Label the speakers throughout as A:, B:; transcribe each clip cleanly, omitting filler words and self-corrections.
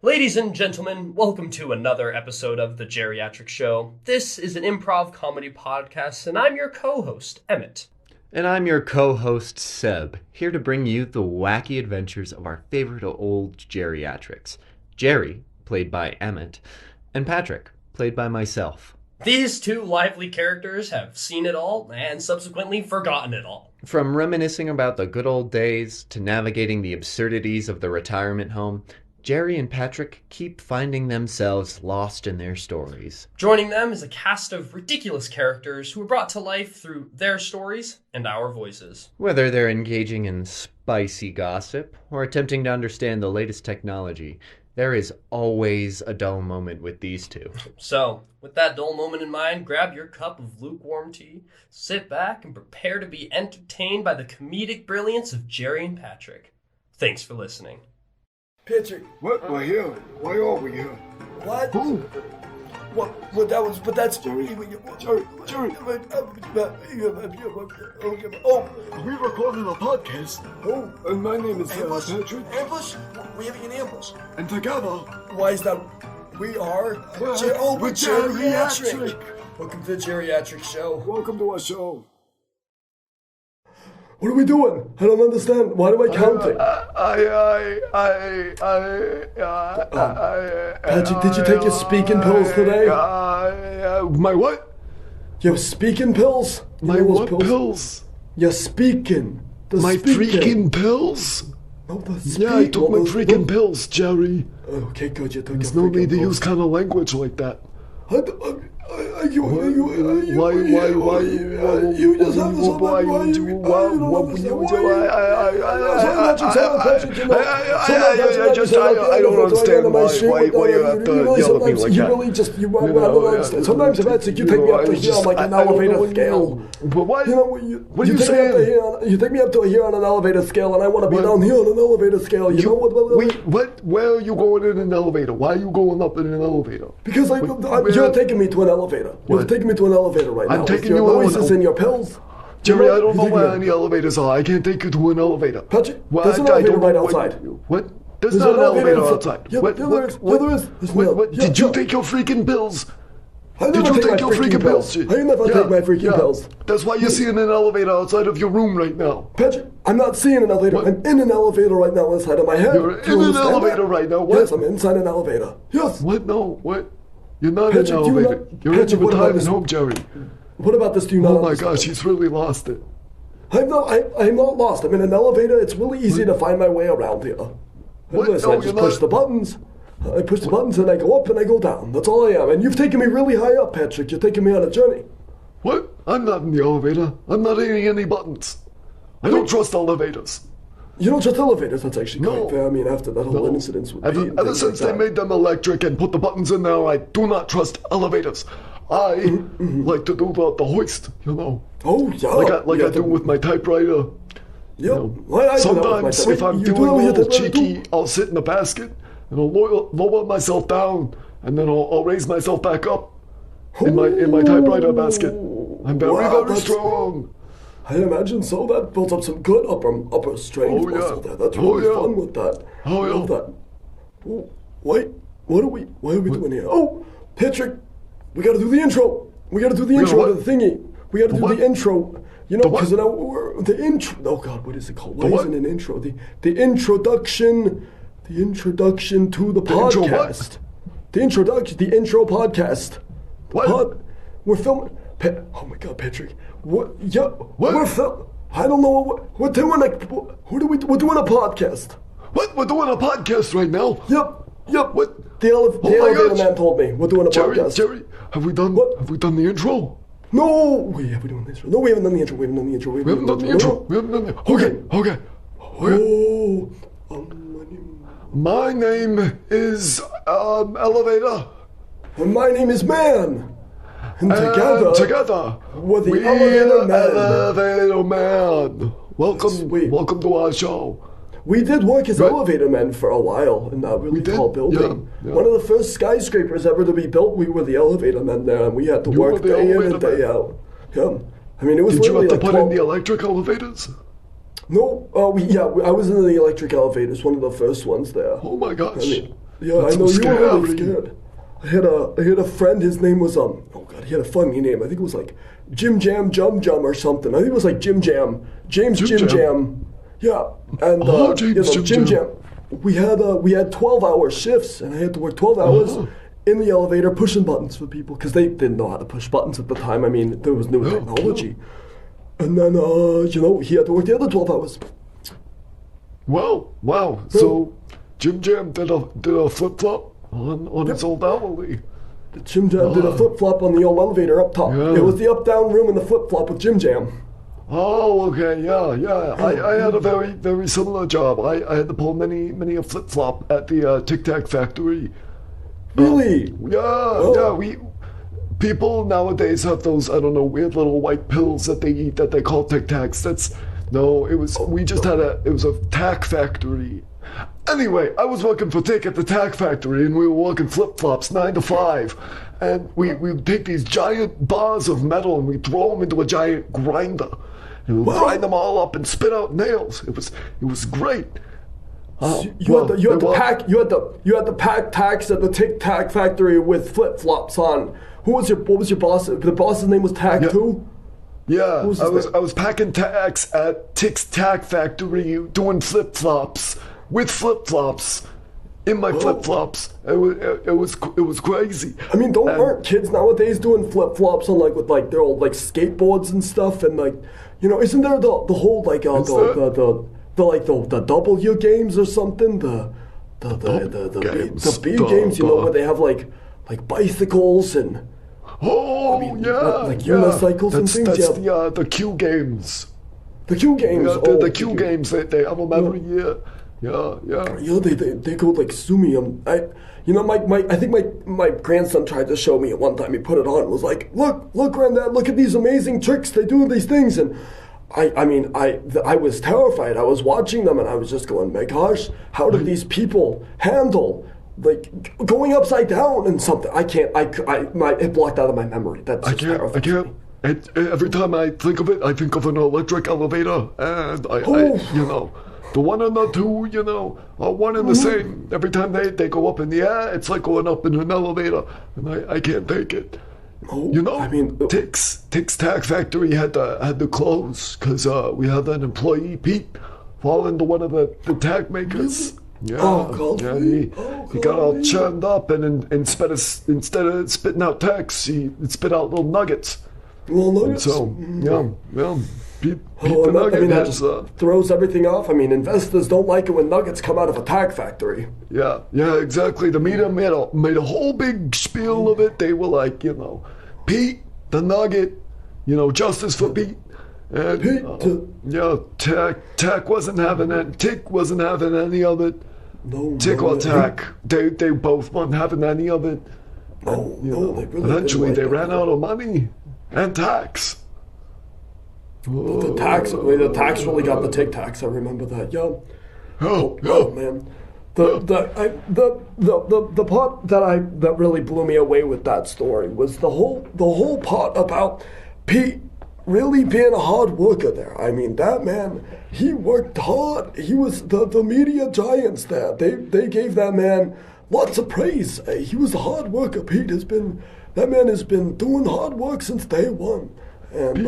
A: Ladies and gentlemen, welcome to another episode of the Jerryatrick Show. This is an improv comedy podcast, and I'm your co-host, Emmett.
B: And I'm your co-host, Seb, here to bring you the wacky adventures of our favorite old Jerryatricks. Jerry, played by Emmett, and Patrick, played by myself.
A: These two lively characters have seen it all and subsequently forgotten it all.
B: From reminiscing about the good old days to navigating the absurdities of the retirement home, Jerry and Patrick keep finding themselves lost in their stories.
A: Joining them is a cast of ridiculous characters who are brought to life through their stories and our voices.
B: Whether they're engaging in spicy gossip or attempting to understand the latest technology, there is always a dull moment with these two.
A: So, with that dull moment in mind, grab your cup of lukewarm tea, sit back, and prepare to be entertained by the comedic brilliance of Jerry and Patrick. Thanks for listening.
C: Patrick.
D: What? We're here. Why are we here?
C: What?
D: Who?
C: What? Well, that was, but that's
D: Jerry.
C: Jerry. Oh,
D: We recorded a podcast.
C: oh,
D: And my name is
C: ambush?
D: Patrick.
C: Ambush? We're having an ambush.
D: And together,
C: Why is that? We are.
D: We're
C: We're Jerryatrick.
D: Jerryatrick.
C: Welcome to the Jerryatrick Show.
D: welcome to our show.
C: What are we doing? I don't understand. Why do I counting? Patrick, did you take your speaking pills today?
D: My what?
C: Your speaking pills? You
D: My
C: know those
D: what pills?
C: You're speaking. The
D: My
C: speaking.
D: freaking pills?
C: No, the
D: Yeah, I took my
C: those-
D: freaking pills, Jerry.
C: Okay, good. You took
D: There's
C: your
D: no need to
C: freaking
D: use
C: pills.
D: kind of language like that.
C: Why?
D: You just have to I don't understand why you have to yell at me like
C: You
D: that.
C: really just, I don't understand. Sometimes if that's, you take me up to here on like an elevator scale.
D: But what?
C: You know,
D: What are you
C: take me up to
D: saying?
C: here, you take me up to here on an elevator scale, and I want to be
D: What?
C: down here on an elevator scale. You know what?
D: Wait, what? Where are you going in an elevator? Why are you going up in an elevator?
C: Because
D: Where-
C: you're taking me to an elevator. You're
D: What?
C: taking me to an elevator right now.
D: I'm taking
C: with your
D: you to
C: noises
D: an-
C: and your pills.
D: Jerry, I don't
C: You're
D: know
C: taking
D: where
C: me-
D: any elevators are. I can't take you to an elevator.
C: Patrick,
D: Well,
C: there's an
D: I
C: elevator
D: don't
C: right
D: know what-
C: outside.
D: What? There's
C: There's
D: not
C: an
D: an elevator
C: elevator
D: outside.
C: Yeah,
D: What?
C: there
D: What?
C: is.
D: What?
C: Yeah, there is. There's
D: What?
C: no-
D: What?
C: yeah,
D: Did you
C: yeah.
D: take your freaking pills?
C: I
D: Did
C: never
D: you
C: take
D: take
C: my
D: your
C: freaking
D: freaking pills?
C: I never take my freaking pills.
D: That's why you're seeing an elevator outside of your room right now.
C: Patrick, I'm not seeing an elevator.
D: What?
C: I'm in an elevator right now inside of my head.
D: You're
C: Do you
D: in an
C: understand
D: elevator
C: that?
D: right now. What?
C: Yes, I'm inside an elevator. Yes.
D: What? No. What? You're not
C: Patrick,
D: in an
C: do you
D: elevator.
C: not-
D: You're in
C: Patrick,
D: your
C: what about
D: retirement
C: this-
D: home, Jerry.
C: What about this? Do you not
D: Oh my
C: understand?
D: gosh, he's really lost it.
C: I'm not lost. I'm in an elevator. It's really easy to find my way around here.
D: What?
C: Listen,
D: No,
C: I just
D: you're
C: push
D: not-
C: the buttons. I push the buttons and I go up and I go down. That's all I am. And you've taken me really high up, Patrick. You're taking me on a journey.
D: What? I'm not in the elevator. I'm not hitting any buttons. I don't trust elevators.
C: You don't trust elevators. That's actually
D: No.
C: quite fair. I mean, after that whole incident with me and
D: Ever
C: things
D: since
C: like
D: they
C: that.
D: made them electric and put the buttons in there, I do not trust elevators. I like to do the hoist, you know,
C: Oh, yeah.
D: like I do with my typewriter.
C: Yep. Well, I do that with my
D: Sometimes,
C: type-
D: if I'm
C: you
D: feeling
C: do
D: a
C: that with your
D: little
C: typewriter too?
D: cheeky, I'll sit in the basket and I'll lower myself down, and then I'll raise myself back up in my typewriter basket. I'm very
C: Wow,
D: very strong.
C: I imagine so. That builds up some good upper strength
D: Oh, yeah.
C: muscle there. That's
D: Oh,
C: really
D: yeah.
C: fun with that.
D: Oh,
C: I
D: yeah.
C: love that. Oh, wait, why are we doing here? Oh, Patrick, we gotta do the intro. We gotta do the intro
D: what?
C: to the thingy. We gotta do
D: what?
C: the intro. You know,
D: The what?
C: because the intro. Oh God, what is it called? Why
D: what?
C: isn't it an intro? The introduction. The introduction to the
D: intro what?
C: podcast. The introduction. The intro podcast.
D: What?
C: We're filming. Oh my God, Patrick. What? Yeah.
D: What?
C: I don't know. We're doing like. We're doing a podcast.
D: What? We're doing a podcast right now.
C: Yep.
D: What?
C: The
D: Oh my
C: elevator
D: gosh.
C: man told me we're doing a
D: Jerry,
C: podcast.
D: Jerry, have we done
C: What?
D: the intro?
C: No, we're doing this. No, we haven't done the intro. We haven't done the intro.
D: We haven't done the intro. We haven't done the Okay.
C: Oh,
D: My name is Elevator.
C: and my name is Man. And
D: And
C: together,
D: together,
C: we're the
D: we're
C: Elevator Man.
D: Elevator Man.
C: Sweet.
D: Welcome to our show.
C: we did work as
D: Right.
C: elevator men for a while in that really
D: did?
C: tall building.
D: Yeah.
C: One of the first skyscrapers ever to be built, we were the elevator men there, and we had to
D: You were
C: work
D: the
C: day in
D: elevator
C: and day
D: men.
C: out. Yeah. I mean, it was
D: Did you
C: literally
D: have to
C: like
D: put in
C: 12
D: the electric elevators?
C: No, I was in the electric elevators, one of the first ones there.
D: Oh my gosh.
C: I mean, Yeah,
D: That's
C: I know
D: so
C: you were really
D: scary.
C: scared. I had a friend. His name was oh god, he had a funny name. I think it was like Jim Jam or something. I think it was like Jim Jam, James
D: Jim
C: Jim
D: Jam.
C: Jam. Yeah, and
D: James Jim Jam.
C: We had 12-hour shifts, and I had to work 12 hours in the elevator pushing buttons for people because they didn't know how to push buttons at the time. I mean, there was new technology. And then he had to work the other 12 hours.
D: Wow. So Jim Jam did a flip flop on his old hourly.
C: Jim Jam did a flip flop on the old elevator up top.
D: Yeah.
C: It was the up down room and the flip flop with Jim Jam.
D: Oh, okay, yeah. I had a very similar job. I had to pull many a flip flop at the Tic Tac factory.
C: Really?
D: Yeah. People nowadays have those, I don't know, weird little white pills that they eat that they call Tic Tacs. It was a tack factory. Anyway, I was working for Tick at the tack factory, and we were working flip-flops 9 to 5. And we would take these giant bars of metal and we throw them into a giant grinder. And we would grind them all up and spit out nails. It was great.
C: You had the pack tacks at the Tic Tac factory with flip flops on. What was your boss? The boss's name was Tack too?
D: Yeah,
C: was
D: I
C: his name?
D: was packing tacks at Tick's Tack Factory, doing flip flops with flip flops in my flip flops. It was crazy.
C: I mean, aren't kids nowadays doing flip flops on with their old skateboards and stuff? And isn't there the whole the W games or something? The B games, where they have like bicycles and. Unicycles and things.
D: That's the Q games.
C: The Q games.
D: Yeah, the Q games. They have them every year. Yeah.
C: They go sue me. I think my grandson tried to show me it one time. He put it on and was like, look, granddad, look at these amazing tricks. They do these things. And I was terrified. I was watching them and I was just going, my gosh, how did these people handle going upside down and something? It blocked out of my memory. That's
D: I can't. Every time I think of it, I think of an electric elevator, and the one and the two, are one and the same. Every time they go up in the air, it's like going up in an elevator, and I can't take it. Tick's Tack Factory had to close because we had an employee, Pete, fall into one of the tack makers. Yeah, he got all churned up, and instead of spitting out tacks, he spit out little nuggets.
C: Little nuggets?
D: And so, Pete the Nugget
C: throws everything off. I mean, investors don't like it when nuggets come out of a tack factory.
D: Yeah, exactly. The media made a whole big spiel of it. They were like, Pete the Nugget, justice for Pete. And Tack wasn't having it. Tick wasn't having any of it. Tick or Tack, they both weren't having any of it. Eventually they ran out of money and tax.
C: The tax really got the Tic Tacs. I remember that. Man. The part that really blew me away with that story was the whole part about Pete really being a hard worker there. I mean, that man, he worked hard. He was the media giants there. They gave that man lots of praise. He was a hard worker. That man has been doing hard work since day one. And
D: Pete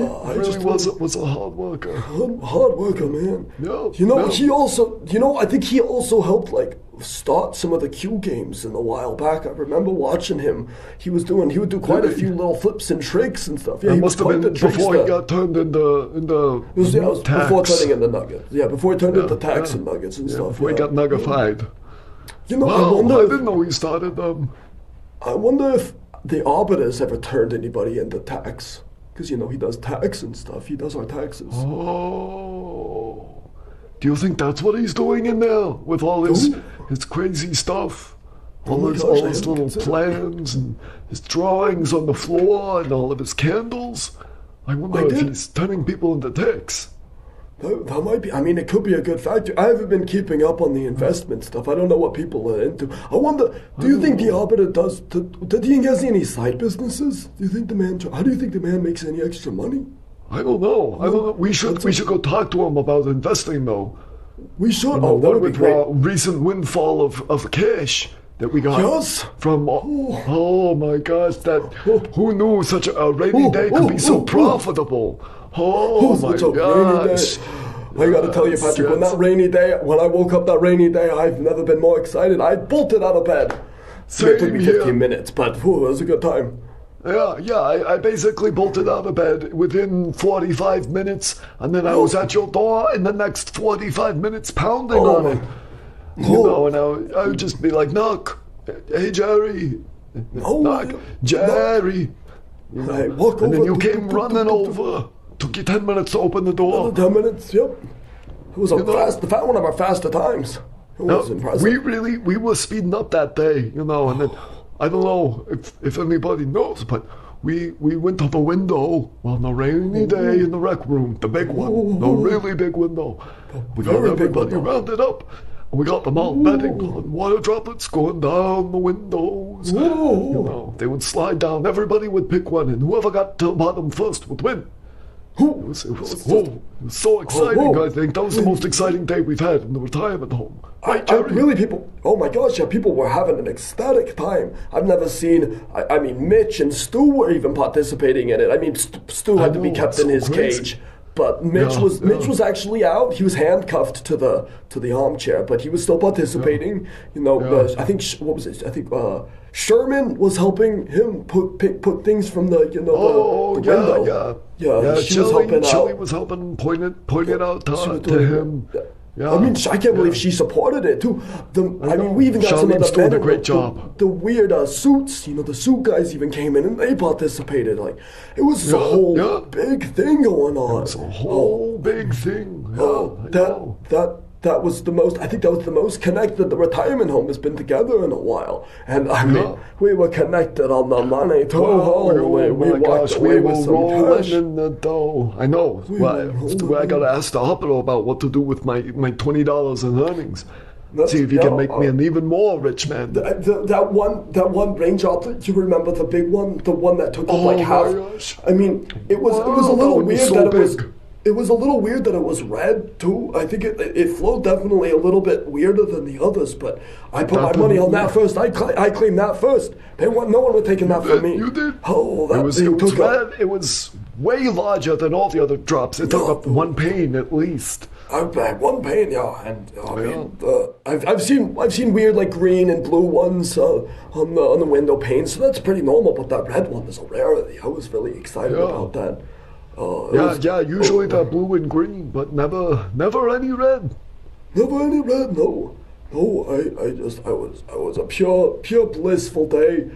D: was a hard worker.
C: Hard worker, man.
D: Yeah.
C: He also, I think he also helped start some of the Q games in a while back. I remember watching him. He would do quite a few little flips and tricks and stuff. Yeah,
D: he must have been before he got turned into Tacks.
C: Before turning into Nuggets. Yeah, before he turned into Tacks and Nuggets and stuff.
D: Before he got nuggified.
C: I
D: didn't know he started them.
C: I wonder if the Arbiters ever turned anybody into Tacks. Because, he does tax and stuff. He does our taxes.
D: Oh. Do you think that's what he's doing in there? With all his crazy stuff? All his little plans and his drawings on the floor and all of his candles? I wonder if he's turning people into ticks.
C: That might be. I mean, it could be a good factor. I haven't been keeping up on the investment stuff. I don't know what people are into. I wonder, do you think the Arbiter do you think he has any side businesses? How do you think the man makes any extra money?
D: I don't know. We should go talk to him about investing, though.
C: We should.
D: What with recent windfall of cash that we got
C: Yes.
D: from. Oh my gosh! Who knew such a rainy day could be so profitable? Oh my
C: Such a rainy day.
D: gosh!
C: I gotta tell you, Patrick, when I woke up that rainy day, I've never been more excited. I bolted out of bed. It took me 15 minutes, but it was a good time.
D: Yeah, I basically bolted out of bed within 45 minutes, and then I was at your door in the next 45 minutes pounding on it. You know, and I would just be like, knock, hey, Jerry, knock, Jerry. You know,
C: I walk
D: and then
C: over,
D: you came running over. Took you 10 minutes to open the door.
C: 10 minutes, yep. It was one of our faster times. It was impressive.
D: We were speeding up that day, you know, and then, I don't know if anybody knows, but we went to the window on a rainy day in the rec room, the big one, the really big window. We got everybody rounded up, and we got them all betting on water droplets going down the windows. You know, they would slide down, everybody would pick one, and whoever got to the bottom first would win. It was so exciting, I think. That was the most exciting day we've had in the retirement home. Right, Jerry?
C: Oh my gosh, yeah, people were having an ecstatic time. I've never seen, I mean, Mitch and Stu were even participating in it. I mean, Stu had to be kept in his cage. But Mitch was actually out. He was handcuffed to the armchair, but he was still participating. You know, I think what was it? I think Sherman was helping him put things from the window. Yeah. She was helping out.
D: Chili was helping point it out to him. Yeah.
C: I mean, I can't believe she supported it too. I mean, we even got some of the men
D: doing a great job.
C: The weird suits. You know, the suit guys even came in and they participated. Like, it was a whole big thing going on.
D: It was a whole big thing.
C: That was the most. I think that was the most connected the retirement home has been together in a while. And I mean, we were connected on the money too. We walked away with some cash.
D: In the dough. I know. I got to ask the hospital about what to do with my $20 in earnings. See if you can make me an even more rich man.
C: That one range outlet. You remember the big one, the one that took up like half.
D: Gosh.
C: I mean, it was a little weird that it was. It was a little weird that it was red too. I think it flowed definitely a little bit weirder than the others, but I put my money on that first. I claimed that first. No one was taking that from me.
D: You did.
C: Oh,
D: it was red. It was way larger than all the other drops. It took up one pane at least.
C: One pane, yeah, and I mean, I've seen weird like green and blue ones on the window pane, so that's pretty normal. But that red one is a rarity. I was really excited about that.
D: Usually they're blue and green, but never any red.
C: Never any red, no. I was a pure blissful day.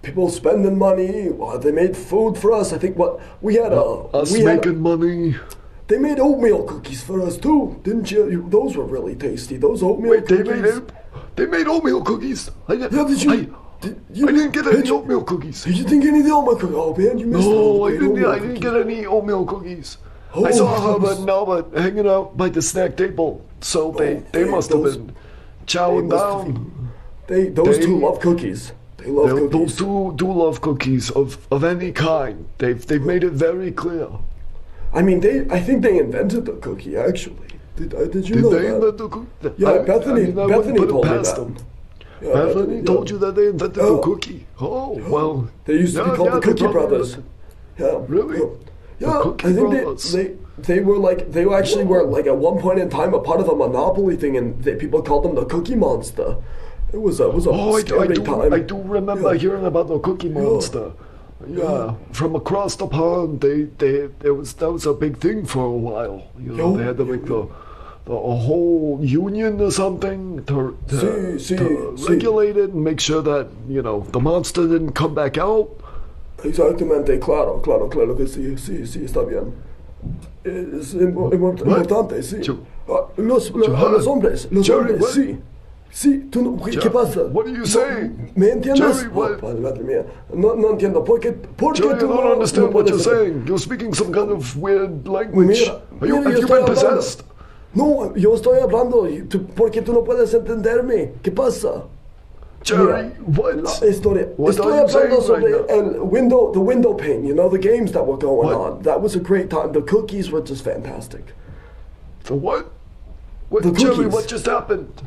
C: People spending money. They made food for us. I think we had
D: money.
C: They made oatmeal cookies for us too, didn't you? Those were really tasty. Those oatmeal cookies.
D: They made oatmeal cookies. I didn't get any oatmeal cookies.
C: You didn't get any oatmeal cookies? Oh man, you missed
D: No, I didn't get any oatmeal cookies. I saw Herbert and Albert hanging out by the snack table, so they must have been chowing down.
C: Those two love cookies. They love cookies.
D: Those two do love cookies of any kind. They've made it very clear.
C: I mean, I think they invented the cookie actually. Did you know that? Did they invent the cookie? Yeah, Bethany told me that.
D: Bethany told you that they invented the cookie. Oh, well.
C: They used to be called the Cookie Brothers. Yeah.
D: Really?
C: Yeah, I think they actually were like at one point in time a part of a monopoly thing, and people called them the Cookie Monster. It was a scary time.
D: I do remember hearing about the Cookie Monster. Yeah, from across the pond, that was a big thing for a while. You know, they had to make a whole union or something to regulate it and make sure that, you know, the monster didn't come back out.
C: Exactamente, claro que sí, está bien. Es importante, sí. Los hombres, sí. Sí, tú no, ¿qué pasa?
D: What are you saying?
C: ¿Me entiendes?
D: Jerry, what?
C: Madre mía, no entiendo. ¿Por qué
D: Jerry,
C: tú
D: I don't understand what you're saying. You're speaking some kind of weird language. Have you been possessed?
C: No, yo estoy hablando. ¿Por qué tú no puedes entenderme? ¿Qué pasa?
D: Jerry, what?
C: La historia. Estoy hablando sobre the window pane, you know, the games that were going on. That was a great time. The cookies were just fantastic.
D: The what?
C: The
D: Jerry,
C: cookies.
D: what just happened?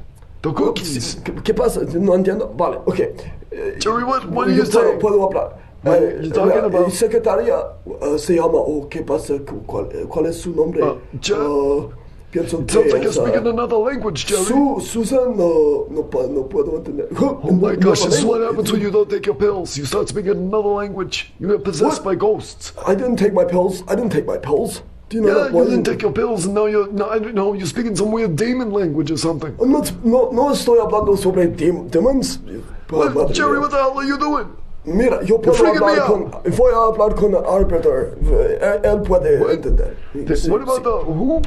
D: The cookies.
C: ¿Qué pasa? No entiendo. Vale, ok.
D: Jerry, what are you saying?
C: Puedo hablar.
D: You're talking about...
C: Secretaria se llama, ¿qué pasa? ¿Cuál es su nombre? Pienso
D: It
C: que
D: sounds like you're
C: es,
D: speaking another language, Jerry.
C: Susan, no puedo entender.
D: Oh my gosh, this is what happens when you don't take your pills. You start speaking another language. You get possessed by ghosts.
C: I didn't take my pills. Do you know
D: Yeah,
C: that?
D: you didn't take your pills and now you're, no, I don't know, you're speaking some weird demon language or something.
C: No estoy hablando sobre demons.
D: What, Jerry, what the hell are you doing?
C: Mira, yo puedo voy a hablar con el arbiter. Él puede entender.
D: What about who?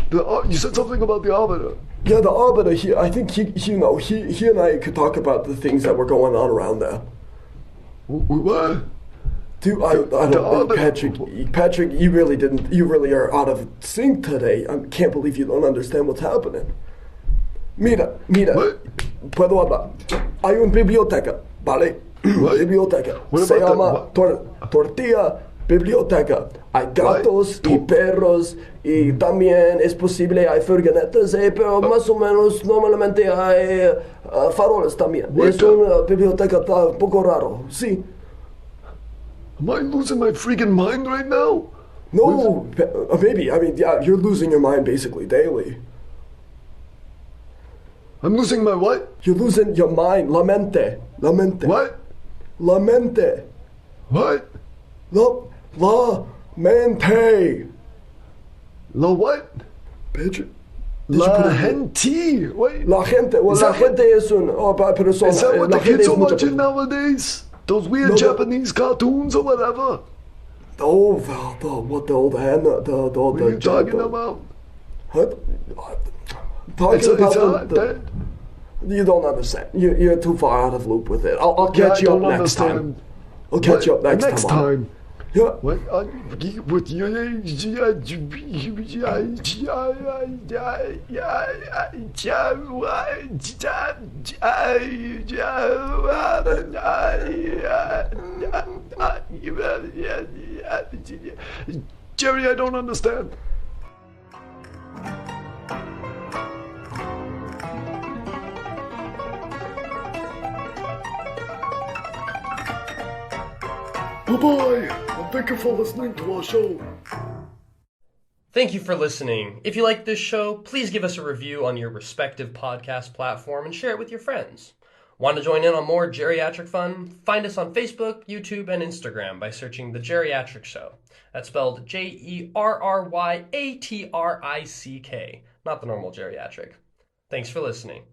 D: You said something about the arbiter.
C: Yeah, the arbiter. I think he and I could talk about the things that were going on around there.
D: What?
C: Dude, I don't know, Patrick, you really are out of sync today. I can't believe you don't understand what's happening. Mira,
D: What?
C: puedo hablar. Hay una biblioteca, ¿vale? Biblioteca.
D: What
C: Se
D: about
C: llama Tortilla Biblioteca. Hay gatos y perros y también es posible hay furgonetas, pero más o menos normalmente hay faroles también. Es una biblioteca un poco raro, sí.
D: Am I losing my freaking mind right now?
C: No, maybe. I mean, yeah, you're losing your mind basically daily.
D: I'm losing my what?
C: You're losing your mind. La mente.
D: What?
C: La mente.
D: What?
C: La mente.
D: La what?
C: Patrick.
D: La gente. Wait.
C: La gente. Well, la gente es una persona.
D: Is that what the
C: La gente
D: kids
C: es
D: are
C: mucha
D: watching nowadays? Those weird
C: No,
D: Japanese cartoons or whatever?
C: Oh, what the old hand,
D: What are you talking about?
C: Talking about you don't understand. You're too far out of loop with it. I'll catch you up next time. I'll catch you up next time. Yeah.
D: What? With your Jerry, I don't understand. Bye-bye, and thank you for listening to our show.
A: Thank you for listening. If you like this show, please give us a review on your respective podcast platform and share it with your friends. Want to join in on more geriatric fun? Find us on Facebook, YouTube, and Instagram by searching The Jerryatrick Show. That's spelled Jerryatrick, not the normal geriatric. Thanks for listening.